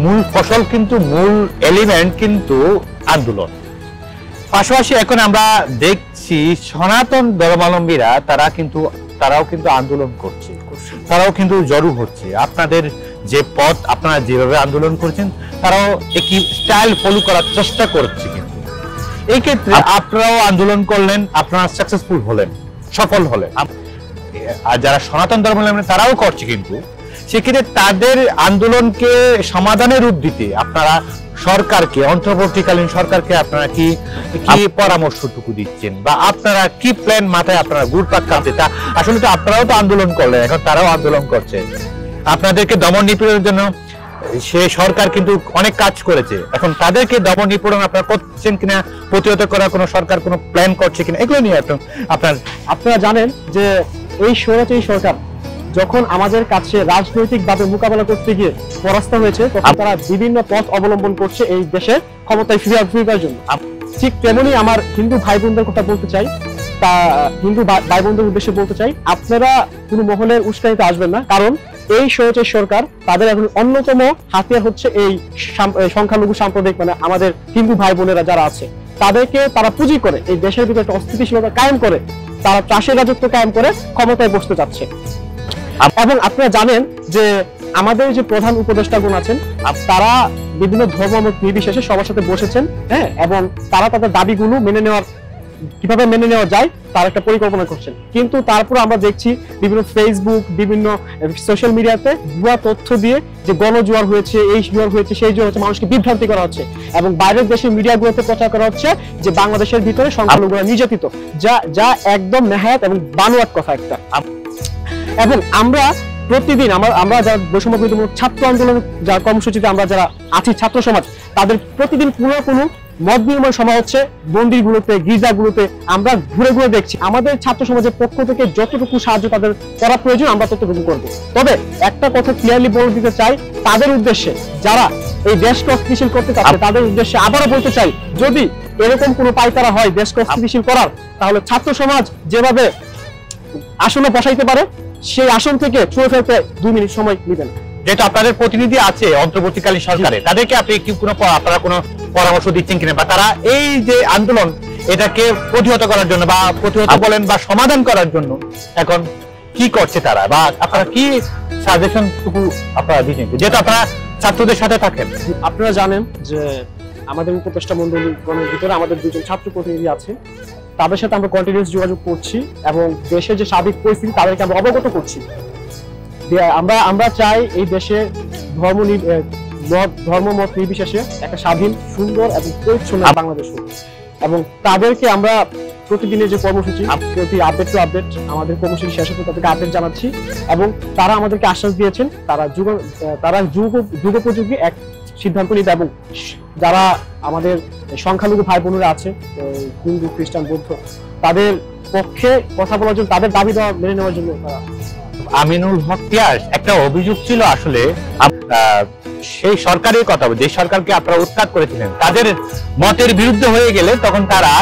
মূল ফসল কিন্তু মূল এলিমেন্ট কিন্তু আন্দোলন। পাশাপাশি এখন আমরা দেখছি সনাতন ধর্মাবলম্বীরা তারাও কিন্তু আন্দোলন করছে, তারাও কিন্তু জড়ো হচ্ছে। আপনাদের যে পথ আপনারা যেভাবে আন্দোলন করছেন তারাও একই স্টাইল ফলো করার চেষ্টা করছে। কিন্তু এই ক্ষেত্রে আপনারাও আন্দোলন করলেন, আপনারা সাকসেসফুল হলেন, সফল হলেন। আর যারা সনাতন ধর্মাবলম্বী তারাও করছে, কিন্তু সেক্ষেত্রে তাদের আন্দোলনকে সমাধানের রূপ দিতে আপনারা সরকারকে, অন্তর্বর্তীকালীন সরকারকে আপনারা কি পরামর্শটুকু দিচ্ছেন, বা আপনারা কি প্ল্যান মাথায় আপনারা ঘুরপাক খাচ্ছে? তা আসলে তো আপনারাও তো আন্দোলন করলেন, এখন তারাও আন্দোলন করছে। আপনাদেরকে দমন নিপীড়নের জন্য সে সরকার কিন্তু অনেক কাজ করেছে, এখন তাদেরকে দমন নিপীড়ন আপনারা করছেন কিনা, প্রতিহত করার কোনো সরকার কোনো প্ল্যান করছে কিনা, এগুলো নিয়ে আপনারা জানেন যে এই স্বৈরাচারী সরকার যখন আমাদের কাছে রাজনৈতিকভাবে মোকাবেলা করতে গিয়ে পরাস্ত হয়েছে, তখন তারা বিভিন্ন পথ অবলম্বন করছে এই দেশের ক্ষমতায় ফিরিয়ে জন্য। ঠিক তেমনি আমার হিন্দু ভাই বোনদের কথা বলতে চাই, তা হিন্দু ভাই বোনদের উদ্দেশ্যে বলতে চাই, আপনারা কোনো মহলের উস্কানিতে আসবেন না, কারণ এই স্বৈরাচারী সরকার তাদের এখন অন্যতম হাতিয়ার হচ্ছে এই সংখ্যালঘু সাম্প্রদায়িক, মানে আমাদের হিন্দু ভাই বোনেরা যারা আছে তাদেরকে তারা পুঁজি করে এই দেশের ভিতরে একটা অস্থিতিশীলতা কায়েম করে, তারা চাষের রাজত্ব কায়েম করে ক্ষমতায় বসতে চাচ্ছে। এবং আপনারা জানেন যে আমাদের যে প্রধান উপদেষ্টাগণ আছেন তারা বিভিন্ন ধর্মমত নির্বিশেষে সবার সাথে বসেছেন, হ্যাঁ, এবং তারা তাদের দাবিগুলো কিভাবে মেনে নেওয়া যায় তার একটা পরিকল্পনা করছেন। কিন্তু তারপর আমরা দেখছি বিভিন্ন ফেসবুক, বিভিন্ন সোশ্যাল মিডিয়াতে ভুয়া তথ্য দিয়ে যে গণজোয়ার হয়েছে, এই জোয়ার হয়েছে, সেই জোয়ার হচ্ছে, মানুষকে বিভ্রান্তি করা হচ্ছে, এবং বাইরের দেশের মিডিয়াগুলোতে প্রচার করা হচ্ছে যে বাংলাদেশের ভিতরে সংখ্যালঘুরা নির্যাতিত, যা একদম নেহায়াত এবং বানোয়াট কথা একটা। এবং আমরা প্রতিদিন আমরা যারা বৈষম্য বিরোধী ছাত্র আন্দোলন যারা কর্মসূচিতে আমরা যারা আছি, ছাত্র সমাজ, তাদের প্রতিদিন কোনো মত বিনিময় সভা হচ্ছে মন্দিরগুলোতে, গির্জাগুলোতে, আমরা ঘুরে ঘুরে দেখছি। আমাদের ছাত্র সমাজের পক্ষ থেকে যতটুকু সাহায্য তাদের করা প্রয়োজন আমরা ততটুকু করব। তবে একটা কথা ক্লিয়ারলি বলে দিতে চাই তাদের উদ্দেশ্যে, যারা এই দেশকে অস্থিতিশীল করতে চাচ্ছে তাদের উদ্দেশ্যে আবারও বলতে চাই, যদি এরকম কোনো পায়তারা হয় দেশকে অস্থিতিশীল করার, তাহলে ছাত্র সমাজ যেভাবে আসনে বসাইতে পারে সেই আসন থেকে ছুঁড়ে ফেলতে 2 মিনিট সময় নেবেন। যেহেতু আপনাদের প্রতিনিধি আছে অন্তর্বর্তীকালীন সরকারে, তাদেরকে আপনি কি আপনারা কোনো পরামর্শ দিচ্ছেন কিনা, বা তারা এই যে আন্দোলন এটাকে প্রতিহত করার জন্য, বা প্রতিহত বলেন বা সমাধান করার জন্য এখন কি করছে তারা, বা আপনারা কি সাজেশনটুকু আপনারা দিচ্ছেন, যেহেতু আপনারা ছাত্রদের সাথে থাকেন? আপনারা জানেন যে আমাদের উপদেষ্টা মন্ডলীর ভিতরে আমাদের 2জন ছাত্র প্রতিনিধি আছে, তাদের সাথে আমরা কন্টিনিউয়াস যোগাযোগ করছি এবং দেশের যে সার্বিক পরিস্থিতি তাদেরকে আমরা অবগত করছি। আমরা চাই এই দেশে ধর্মমত নির্বিশেষে একটা স্বাধীন, সুন্দর এবং পরিচ্ছন্ন বাংলাদেশ হোক, এবং তাদেরকে আমরা প্রতিদিনের যে কর্মসূচি, প্রতি আপডেট টু আপডেট আমাদের কর্মসূচি শেষে তাদেরকে আপডেট জানাচ্ছি, এবং তারা আমাদেরকে আশ্বাস দিয়েছেন তারা যুগোপযোগী এক সিদ্ধান্ত নিতে, এবং যারা আমাদের সংখ্যালঘু ভাই বোনেরা আছে হিন্দু, খ্রিস্টান, বৌদ্ধ, তাদের পক্ষে কথা বলার জন্য, তাদের দাবি দেওয়া মেনে নেওয়ার জন্য। আমিনুল হক তিয়াস, একটা অভিযোগ ছিল আসলে সেই সরকারের কথা, যে সরকারকে আপনারা উৎখাত করেছিলেন, তাদের মতের বিরুদ্ধে হয়ে গেলে তখন তারা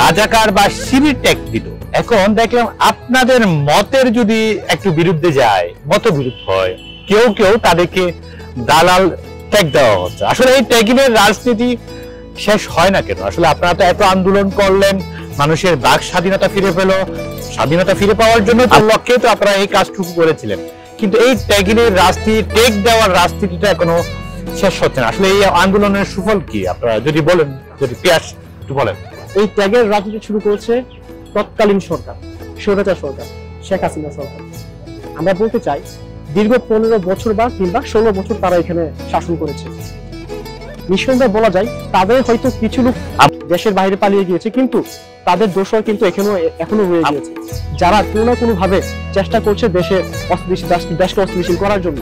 রাজাকার বা শিবির ট্যাগ দিত। এখন দেখলাম আপনাদের মতের যদি একটু বিরুদ্ধে যায়, মতবিরোধ হয়, কেউ তাদেরকে দালাল ট্যাগ দেওয়া হচ্ছে। আসলে এই ট্যাগিংয়ের রাজনীতি শেষ হয় না কেন? আসলে আপনারা তো এত আন্দোলন করলেন, মানুষের বাক স্বাধীনতা ফিরে পেল, স্বাধীনতা ফিরে পাওয়ার জন্য তো লক্ষ্যে তো আপনারা এই কাজটুকু করেছিলেন, কিন্তু এই ট্যাগিংয়ের রাজনীতি, ট্যাগ দেওয়ার রাজনীতিটা এখনো শেষ হচ্ছে না। আসলে এই আন্দোলনের সুফল কি আপনারা যদি বলেন, যদি পিয়াস একটু বলেন। এই ট্যাগের রাজনীতি শুরু করেছে তৎকালীন সরকার, স্বৈরাচার সরকার, শেখ হাসিনা সরকার। আমরা বলতে চাই দীর্ঘ 15 বছর বা কিংবা 16 বছর তারা এখানে শাসন করেছে। নিঃসন্দেহে বলা যায় তাদের হয়তো কিছু লোক দেশের বাইরে পালিয়ে গিয়েছে, কিন্তু তাদের দোষর কিন্তু এখনো রয়ে গিয়েছে, যারা কোনো না কোনো ভাবে চেষ্টা করছে দেশকে অস্থিতিশীল করার জন্য।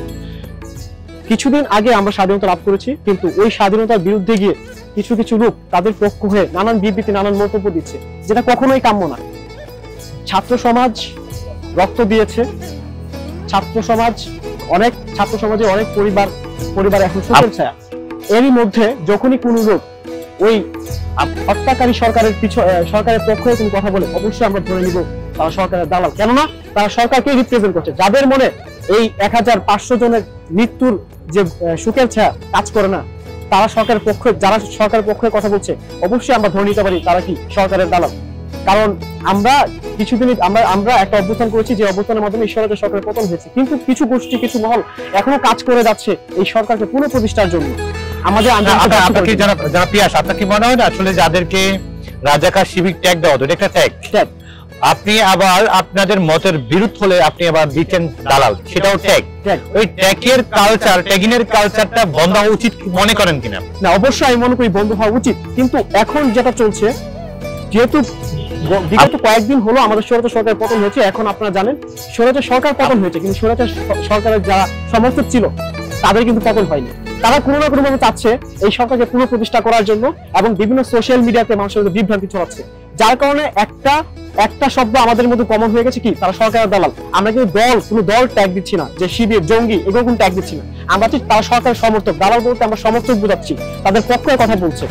কিছুদিন আগে আমরা স্বাধীনতা লাভ করেছি, কিন্তু ওই স্বাধীনতার বিরুদ্ধে গিয়ে কিছু লোক তাদের পক্ষ হয়ে নানান বিবৃতি, নানান মন্তব্য দিচ্ছে, যেটা কখনোই কাম্য না। ছাত্র সমাজ রক্ত দিয়েছে, ছাত্র সমাজে অনেক পরিবার এখন শোকের ছায়া। এরই মধ্যে যখনই কোনো লোক ওই হত্যাকারী সরকারের পক্ষে কোনো কথা বলে, অবশ্যই আমরা ধরে নিব তারা সরকারের দালাল। কেননা তারা সরকারকে রিপ্রেজেন্ট করছে। যাদের মনে এই 1500 জনের মৃত্যুর যে সুখের ছায়া কাজ করে না, তারা সরকারের পক্ষে, যারা সরকারের পক্ষে কথা বলছে, অবশ্যই আমরা ধরে নিতে পারি তারা কি সরকারের দালাল। কারণ আমরা কিছুদিন আমরা একটা অভ্যুত্থান করেছি, যে অভ্যুত্থানের মাধ্যমে এই সরকারের পতন হয়েছে, কিন্তু কিছু গোষ্ঠী, কিছু মহল এখনো কাজ করে যাচ্ছে এই সরকারকে পুনঃপ্রতিষ্ঠার জন্য। আমাদের আপনার কি জানা পিয়াস, আপনার কি মনে হয় না আসলে যাদেরকে রাজাকার শিবির ট্যাগ দেওয়া হতো, এটা একটা ট্যাগ, আপনি আবার আপনাদের মতের বিরুদ্ধ হলে আপনি আবার দিচ্ছেন দালাল, সেটাও ট্যাগ। ওই ট্যাগের কালচার, ট্যাগিনের কালচারটা বন্ধ হওয়া উচিত মনে করেন কিনা? না, অবশ্যই আমি মনে করি বন্ধ হওয়া উচিত, কিন্তু এখন যেটা চলছে, যেহেতু বিগত কয়েকদিন হলো আমাদের স্বৈরাচার সরকারের পতন হয়েছে, এখন আপনারা জানেন স্বৈরাচার সরকার পতন হয়েছে, কিন্তু স্বৈরাচার সরকারের যারা সমর্থক ছিল তাদের কিন্তু পতন হয়নি। তারা কোনো না কোনো ভাবে চাচ্ছে এই সরকারকে পুনঃপ্রতিষ্ঠা করার জন্য, এবং বিভিন্ন সোশ্যাল মিডিয়াতে মানুষের বিভ্রান্তি ছড়াচ্ছে, যার কারণে একটা শব্দ আমাদের মধ্যে কমন হয়ে গেছে, কি তারা সরকারের দালাল। আমরা কিন্তু কোনো দল ট্যাগ দিচ্ছি না, যে শিবির, জঙ্গি, এগুলো কোনো ট্যাগ দিচ্ছি না। আমরা তারা সরকারের সমর্থক, দালাল বলতে আমরা সমর্থক বোঝাচ্ছি, তাদের পক্ষে কথা বলছে।